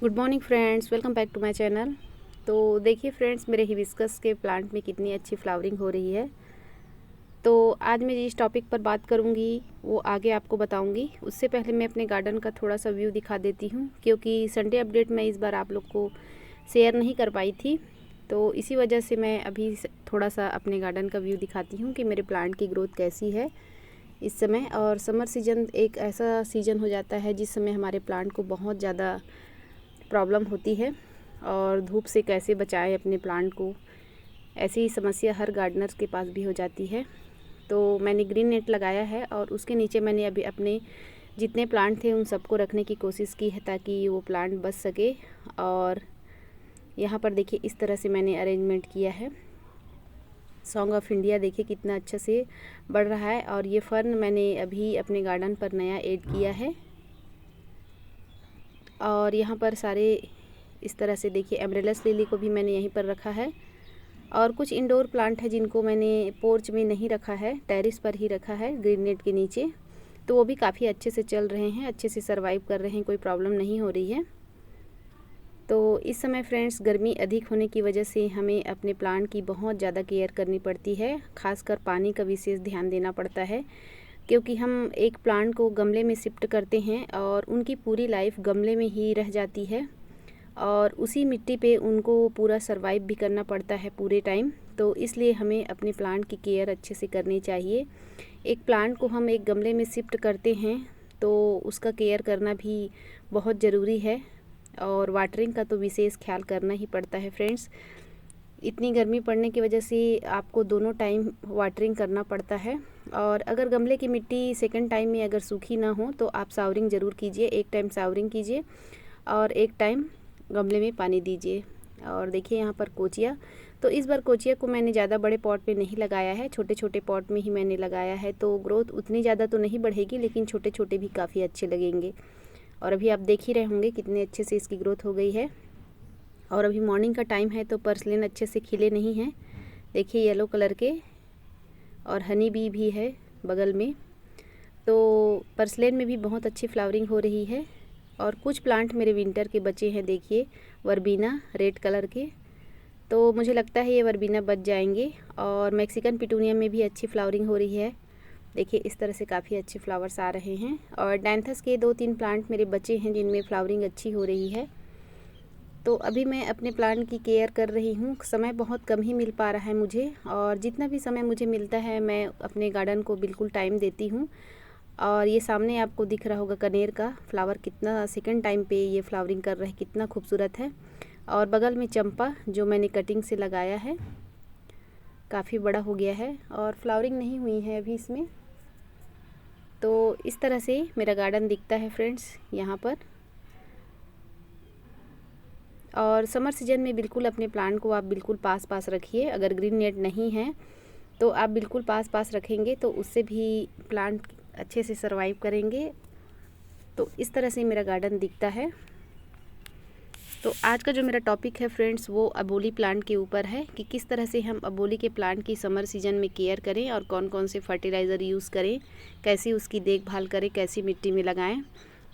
Good morning friends, welcome back to my channel. तो देखिए friends, मेरे हिबिस्कस के प्लांट में कितनी अच्छी फ्लावरिंग हो रही है। तो आज मैं जिस टॉपिक पर बात करूंगी वो आगे आपको बताऊंगी। उससे पहले मैं अपने गार्डन का थोड़ा सा व्यू दिखा देती हूँ, क्योंकि संडे अपडेट मैं इस बार आप लोग को शेयर नहीं कर पाई थी। तो इसी वजह से मैं अभी थोड़ा सा अपने गार्डन का व्यू दिखाती हूँ कि मेरे प्लांट की ग्रोथ कैसी है इस समय। और समर सीजन एक ऐसा सीज़न हो जाता है जिस समय हमारे प्लांट को बहुत ज़्यादा प्रॉब्लम होती है, और धूप से कैसे बचाएं अपने प्लांट को, ऐसी ही समस्या हर गार्डनर्स के पास भी हो जाती है। तो मैंने ग्रीन नेट लगाया है और उसके नीचे मैंने अभी अपने जितने प्लांट थे उन सबको रखने की कोशिश की है ताकि वो प्लांट बच सके। और यहाँ पर देखिए इस तरह से मैंने अरेंजमेंट किया है। सॉन्ग ऑफ इंडिया देखिए कितना अच्छा से बढ़ रहा है। और ये फर्न मैंने अभी अपने गार्डन पर नया ऐड किया है। और यहाँ पर सारे इस तरह से देखिए एमरेलस लिली को भी मैंने यहीं पर रखा है। और कुछ इंडोर प्लांट है जिनको मैंने पोर्च में नहीं रखा है, टेरिस पर ही रखा है ग्रीन नेट के नीचे। तो वो भी काफ़ी अच्छे से चल रहे हैं, अच्छे से सरवाइव कर रहे हैं, कोई प्रॉब्लम नहीं हो रही है। तो इस समय फ्रेंड्स गर्मी अधिक होने की वजह से हमें अपने प्लांट की बहुत ज़्यादा केयर करनी पड़ती है। खासकर पानी का विशेष ध्यान देना पड़ता है, क्योंकि हम एक प्लांट को गमले में शिफ्ट करते हैं और उनकी पूरी लाइफ गमले में ही रह जाती है, और उसी मिट्टी पे उनको पूरा सरवाइव भी करना पड़ता है पूरे टाइम। तो इसलिए हमें अपने प्लांट की केयर अच्छे से करनी चाहिए। एक प्लांट को हम एक गमले में शिफ्ट करते हैं तो उसका केयर करना भी बहुत ज़रूरी है, और वाटरिंग का तो विशेष ख्याल करना ही पड़ता है फ्रेंड्स। इतनी गर्मी पड़ने की वजह से आपको दोनों टाइम वाटरिंग करना पड़ता है। और अगर गमले की मिट्टी सेकंड टाइम में अगर सूखी ना हो तो आप सावरिंग ज़रूर कीजिए। एक टाइम सावरिंग कीजिए और एक टाइम गमले में पानी दीजिए। और देखिए यहाँ पर कोचिया, तो इस बार कोचिया को मैंने ज़्यादा बड़े पॉट में नहीं लगाया है, छोटे छोटे पॉट में ही मैंने लगाया है। तो ग्रोथ उतनी ज़्यादा तो नहीं बढ़ेगी, लेकिन छोटे छोटे भी काफ़ी अच्छे लगेंगे। और अभी आप देख ही रहे होंगे कितने अच्छे से इसकी ग्रोथ हो गई है। और अभी मॉर्निंग का टाइम है तो पर्सलेन अच्छे से खिले नहीं हैं, देखिए येलो कलर के। और हनी बी भी है बगल में। तो पर्सलेन में भी बहुत अच्छी फ्लावरिंग हो रही है। और कुछ प्लांट मेरे विंटर के बचे हैं, देखिए वर्बीना रेड कलर के। तो मुझे लगता है ये वर्बीना बच जाएंगे। और मैक्सिकन पिटूनिया में भी अच्छी फ्लावरिंग हो रही है, देखिए इस तरह से काफ़ी अच्छे फ्लावर्स आ रहे हैं। और डैंथस के 2-3 प्लांट मेरे बचे हैं जिनमें फ्लावरिंग अच्छी हो रही है। तो अभी मैं अपने प्लांट की केयर कर रही हूँ। समय बहुत कम ही मिल पा रहा है मुझे, और जितना भी समय मुझे मिलता है मैं अपने गार्डन को बिल्कुल टाइम देती हूँ। और ये सामने आपको दिख रहा होगा कनेर का फ्लावर, कितना सेकंड टाइम पे ये फ्लावरिंग कर रहा है, कितना खूबसूरत है। और बगल में चंपा जो मैंने कटिंग से लगाया है, काफ़ी बड़ा हो गया है और फ्लावरिंग नहीं हुई है अभी इसमें। तो इस तरह से मेरा गार्डन दिखता है फ्रेंड्स यहाँ पर। और समर सीजन में बिल्कुल अपने प्लांट को आप बिल्कुल पास पास रखिए। अगर ग्रीन नेट नहीं है तो आप बिल्कुल पास पास रखेंगे तो उससे भी प्लांट अच्छे से सरवाइव करेंगे। तो इस तरह से मेरा गार्डन दिखता है। तो आज का जो मेरा टॉपिक है फ्रेंड्स वो अबोली प्लांट के ऊपर है कि किस तरह से हम अबोली के प्लांट की समर सीजन में केयर करें और कौन कौन से फर्टिलाइज़र यूज़ करें, कैसी उसकी देखभाल करें, कैसी मिट्टी में लगाएं।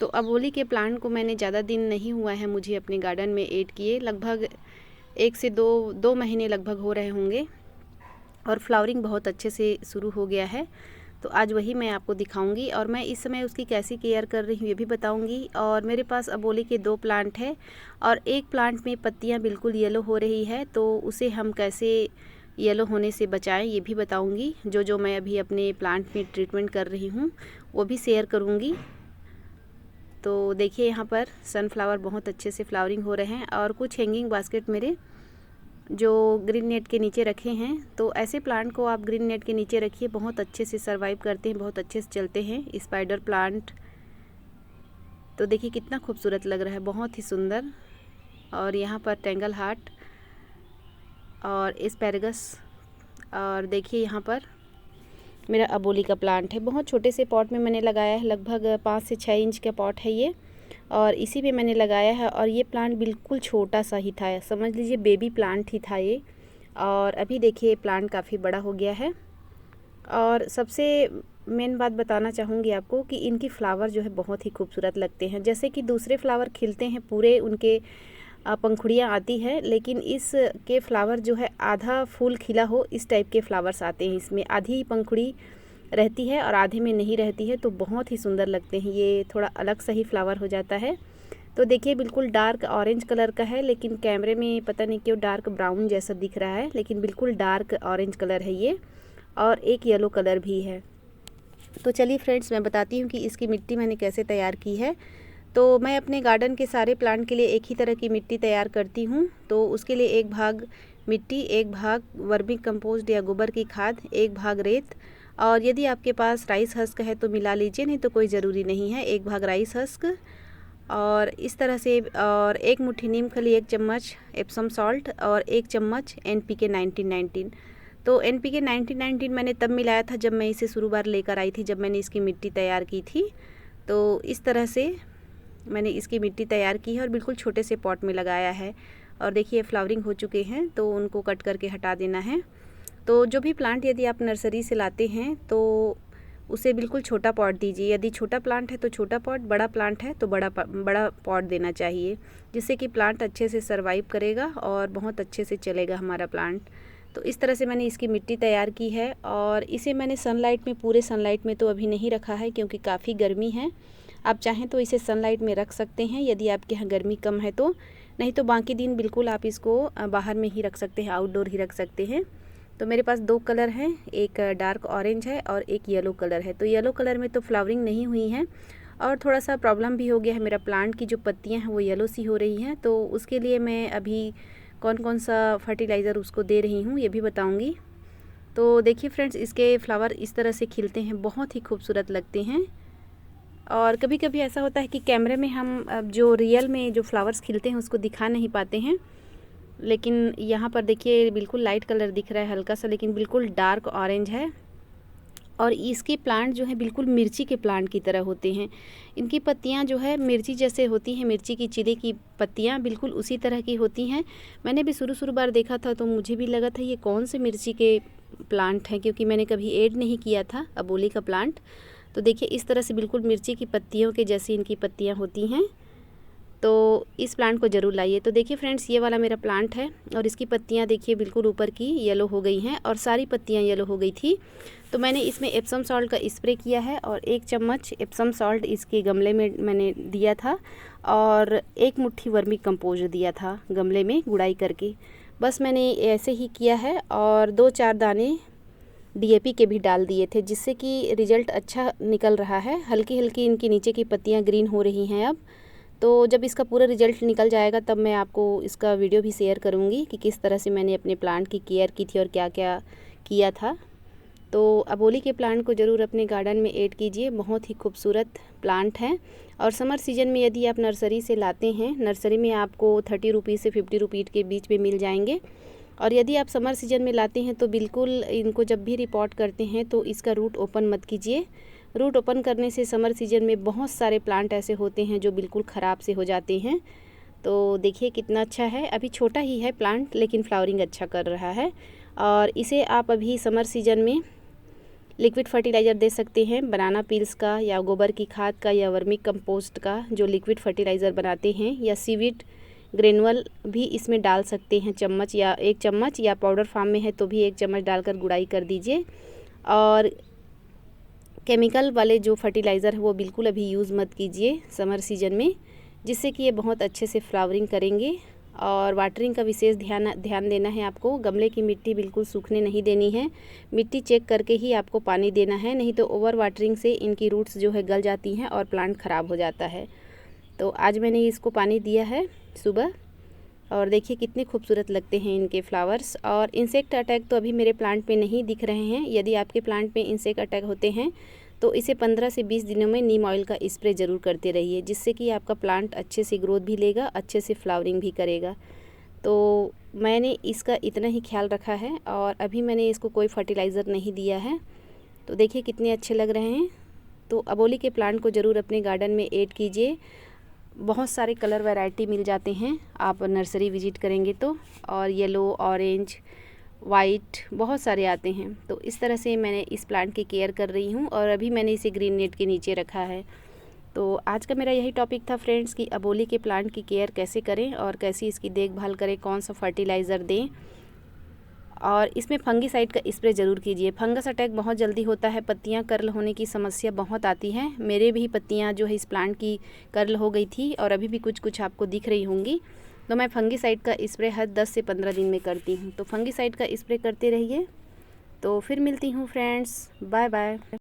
तो अबोली के प्लांट को मैंने ज़्यादा दिन नहीं हुआ है मुझे अपने गार्डन में ऐड किए, लगभग 1 से 2 महीने लगभग हो रहे होंगे। और फ्लावरिंग बहुत अच्छे से शुरू हो गया है। तो आज वही मैं आपको दिखाऊंगी, और मैं इस समय उसकी कैसी केयर कर रही हूँ ये भी बताऊंगी। और मेरे पास अबोली के 2 प्लांट है और एक प्लांट में पत्तियाँ बिल्कुल येलो हो रही है, तो उसे हम कैसे येलो होने से बचाएं ये भी बताऊंगी। जो मैं अभी अपने प्लांट में ट्रीटमेंट कर रही हूँ वो भी शेयर करूँगी। तो देखिए यहाँ पर सनफ्लावर बहुत अच्छे से फ्लावरिंग हो रहे हैं। और कुछ हैंगिंग बास्केट मेरे जो ग्रीन नेट के नीचे रखे हैं, तो ऐसे प्लांट को आप ग्रीन नेट के नीचे रखिए, बहुत अच्छे से सरवाइव करते हैं, बहुत अच्छे से चलते हैं। स्पाइडर प्लांट तो देखिए कितना खूबसूरत लग रहा है, बहुत ही सुंदर। और यहाँ पर टेंगल हार्ट और एस्पैरागस। और देखिए यहाँ पर मेरा अबोली का प्लांट है, बहुत छोटे से पॉट में मैंने लगाया है, लगभग 5 से 6 इंच का पॉट है ये, और इसी पे मैंने लगाया है। और ये प्लांट बिल्कुल छोटा सा ही था, समझ लीजिए बेबी प्लांट ही था ये। और अभी देखिए प्लांट काफ़ी बड़ा हो गया है। और सबसे मेन बात बताना चाहूँगी आपको कि इनकी फ्लावर जो है बहुत ही खूबसूरत लगते हैं। जैसे कि दूसरे फ्लावर खिलते हैं पूरे उनके पंखुड़ियाँ आती है, लेकिन इस के फ्लावर जो है आधा फूल खिला हो इस टाइप के फ्लावर्स आते हैं। इसमें आधी पंखुड़ी रहती है और आधे में नहीं रहती है, तो बहुत ही सुंदर लगते हैं। ये थोड़ा अलग सा ही फ्लावर हो जाता है। तो देखिए बिल्कुल डार्क ऑरेंज कलर का है, लेकिन कैमरे में पता नहीं क्यों डार्क ब्राउन जैसा दिख रहा है, लेकिन बिल्कुल डार्क ऑरेंज कलर है ये, और एक येलो कलर भी है। तो चलिए फ्रेंड्स, मैं बताती हूँ कि इसकी मिट्टी मैंने कैसे तैयार की है। तो मैं अपने गार्डन के सारे प्लांट के लिए एक ही तरह की मिट्टी तैयार करती हूँ। तो उसके लिए एक भाग मिट्टी, एक भाग वर्मी कंपोस्ट या गोबर की खाद, एक भाग रेत, और यदि आपके पास राइस हस्क है तो मिला लीजिए, नहीं तो कोई ज़रूरी नहीं है। एक भाग राइस हस्क और इस तरह से, और एक मुट्ठी नीम खली, एक चम्मच एप्सम सॉल्ट और एक चम्मच NPK 1919। तो NPK 1919 मैंने तब मिलाया था जब मैं इसे शुरू बार लेकर आई थी, जब मैंने इसकी मिट्टी तैयार की थी। तो इस तरह से मैंने इसकी मिट्टी तैयार की है और बिल्कुल छोटे से पॉट में लगाया है। और देखिए फ्लावरिंग हो चुके हैं, तो उनको कट करके हटा देना है। तो जो भी प्लांट यदि आप नर्सरी से लाते हैं तो उसे बिल्कुल छोटा पॉट दीजिए। यदि छोटा प्लांट है तो छोटा पॉट, बड़ा प्लांट है तो बड़ा पॉट देना चाहिए, जिससे कि प्लांट अच्छे से सर्वाइव करेगा और बहुत अच्छे से चलेगा हमारा प्लांट। तो इस तरह से मैंने इसकी मिट्टी तैयार की है, और इसे मैंने सनलाइट में, पूरे सनलाइट में तो अभी नहीं रखा है क्योंकि काफ़ी गर्मी है। आप चाहें तो इसे सनलाइट में रख सकते हैं यदि आपके यहाँ गर्मी कम है तो, नहीं तो बाकी दिन बिल्कुल आप इसको बाहर में ही रख सकते हैं, आउटडोर ही रख सकते हैं। तो मेरे पास 2 कलर हैं, एक डार्क ऑरेंज है और एक येलो कलर है। तो येलो कलर में तो फ्लावरिंग नहीं हुई है और थोड़ा सा प्रॉब्लम भी हो गया है, मेरा प्लांट की जो पत्तियां हैं वो येलो सी हो रही हैं। तो उसके लिए मैं अभी कौन कौन सा फर्टिलाइज़र उसको दे रही हूँ ये भी बताऊँगी। तो देखिए फ्रेंड्स, इसके फ्लावर इस तरह से खिलते हैं, बहुत ही खूबसूरत लगते हैं। और कभी कभी ऐसा होता है कि कैमरे में हम जो रियल में जो फ्लावर्स खिलते हैं उसको दिखा नहीं पाते हैं, लेकिन यहाँ पर देखिए बिल्कुल लाइट कलर दिख रहा है हल्का सा, लेकिन बिल्कुल डार्क ऑरेंज है। और इसके प्लांट जो है बिल्कुल मिर्ची के प्लांट की तरह होते हैं। इनकी पत्तियाँ जो है मिर्ची जैसे होती हैं, मिर्ची की चिली की पत्तियाँ बिल्कुल उसी तरह की होती हैं। मैंने भी शुरू बार देखा था तो मुझे भी लगा था ये कौन से मिर्ची के प्लांट हैं, क्योंकि मैंने कभी ऐड नहीं किया था अबोली का प्लांट। तो देखिए इस तरह से बिल्कुल मिर्ची की पत्तियों के जैसी इनकी पत्तियाँ होती हैं। तो इस प्लांट को ज़रूर लाइए। तो देखिए फ्रेंड्स, ये वाला मेरा प्लांट है और इसकी पत्तियाँ देखिए बिल्कुल ऊपर की येलो हो गई हैं और सारी पत्तियाँ येलो हो गई थी। तो मैंने इसमें एप्सम सॉल्ट का स्प्रे किया है और 1 चम्मच एप्सम सॉल्ट इसके गमले में मैंने दिया था और 1 मुट्ठी वर्मी कंपोस्ट दिया था गमले में गुड़ाई करके। बस मैंने ऐसे ही किया है और 2-4 दाने DAP के भी डाल दिए थे, जिससे कि रिज़ल्ट अच्छा निकल रहा है। हल्की हल्की इनकी नीचे की पत्तियाँ ग्रीन हो रही हैं अब। तो जब इसका पूरा रिज़ल्ट निकल जाएगा तब मैं आपको इसका वीडियो भी शेयर करूँगी कि किस तरह से मैंने अपने प्लांट की केयर की थी और क्या क्या किया था। तो अबोली के प्लांट को ज़रूर अपने गार्डन में ऐड कीजिए, बहुत ही खूबसूरत प्लांट हैं। और समर सीजन में यदि आप नर्सरी से लाते हैं, नर्सरी में आपको 30 रुपीज़ से 50 रुपीज़ के बीच में मिल जाएंगे। और यदि आप समर सीजन में लाते हैं तो बिल्कुल इनको जब भी रिपोर्ट करते हैं तो इसका रूट ओपन मत कीजिए। रूट ओपन करने से समर सीजन में बहुत सारे प्लांट ऐसे होते हैं जो बिल्कुल ख़राब से हो जाते हैं। तो देखिए कितना अच्छा है, अभी छोटा ही है प्लांट लेकिन फ्लावरिंग अच्छा कर रहा है। और इसे आप अभी समर सीजन में लिक्विड फर्टिलाइज़र दे सकते हैं, बनाना पील्स का या गोबर की खाद का या वर्मी कंपोस्ट का जो लिक्विड फर्टिलाइज़र बनाते हैं, या सीवीड ग्रेनुअल भी इसमें डाल सकते हैं चम्मच, या 1 चम्मच, या पाउडर फॉर्म में है तो भी 1 चम्मच डालकर गुड़ाई कर दीजिए। और केमिकल वाले जो फर्टिलाइज़र है वो बिल्कुल अभी यूज़ मत कीजिए समर सीजन में, जिससे कि ये बहुत अच्छे से फ्लावरिंग करेंगे। और वाटरिंग का विशेष ध्यान देना है आपको। गमले की मिट्टी बिल्कुल सूखने नहीं देनी है, मिट्टी चेक करके ही आपको पानी देना है, नहीं तो ओवर वाटरिंग से इनकी रूट्स जो है गल जाती हैं और प्लांट ख़राब हो जाता है। तो आज मैंने इसको पानी दिया है सुबह, और देखिए कितने खूबसूरत लगते हैं इनके फ्लावर्स। और इंसेक्ट अटैक तो अभी मेरे प्लांट पे नहीं दिख रहे हैं। यदि आपके प्लांट पे इंसेक्ट अटैक होते हैं तो इसे 15 से 20 दिनों में नीम ऑयल का स्प्रे ज़रूर करते रहिए, जिससे कि आपका प्लांट अच्छे से ग्रोथ भी लेगा, अच्छे से फ्लावरिंग भी करेगा। तो मैंने इसका इतना ही ख्याल रखा है और अभी मैंने इसको कोई फर्टिलाइज़र नहीं दिया है। तो देखिए कितने अच्छे लग रहे हैं। तो अबोली के प्लांट को ज़रूर अपने गार्डन में ऐड कीजिए। बहुत सारे कलर वैरायटी मिल जाते हैं आप नर्सरी विज़िट करेंगे तो, और येलो, ऑरेंज, वाइट, बहुत सारे आते हैं। तो इस तरह से मैंने इस प्लांट की केयर कर रही हूँ और अभी मैंने इसे ग्रीन नेट के नीचे रखा है। तो आज का मेरा यही टॉपिक था फ्रेंड्स कि अबोली के प्लांट की केयर कैसे करें और कैसी इसकी देखभाल करें, कौन सा फर्टिलाइज़र दें, और इसमें फंगीसाइड का स्प्रे ज़रूर कीजिए। फंगस अटैक बहुत जल्दी होता है, पत्तियां कर्ल होने की समस्या बहुत आती है। मेरे भी पत्तियां जो है इस प्लांट की कर्ल हो गई थी और अभी भी कुछ कुछ आपको दिख रही होंगी। तो मैं फंगीसाइड का स्प्रे हर 10 से 15 दिन में करती हूँ। तो फंगीसाइड का स्प्रे करते रहिए। तो फिर मिलती हूँ फ्रेंड्स, बाय बाय।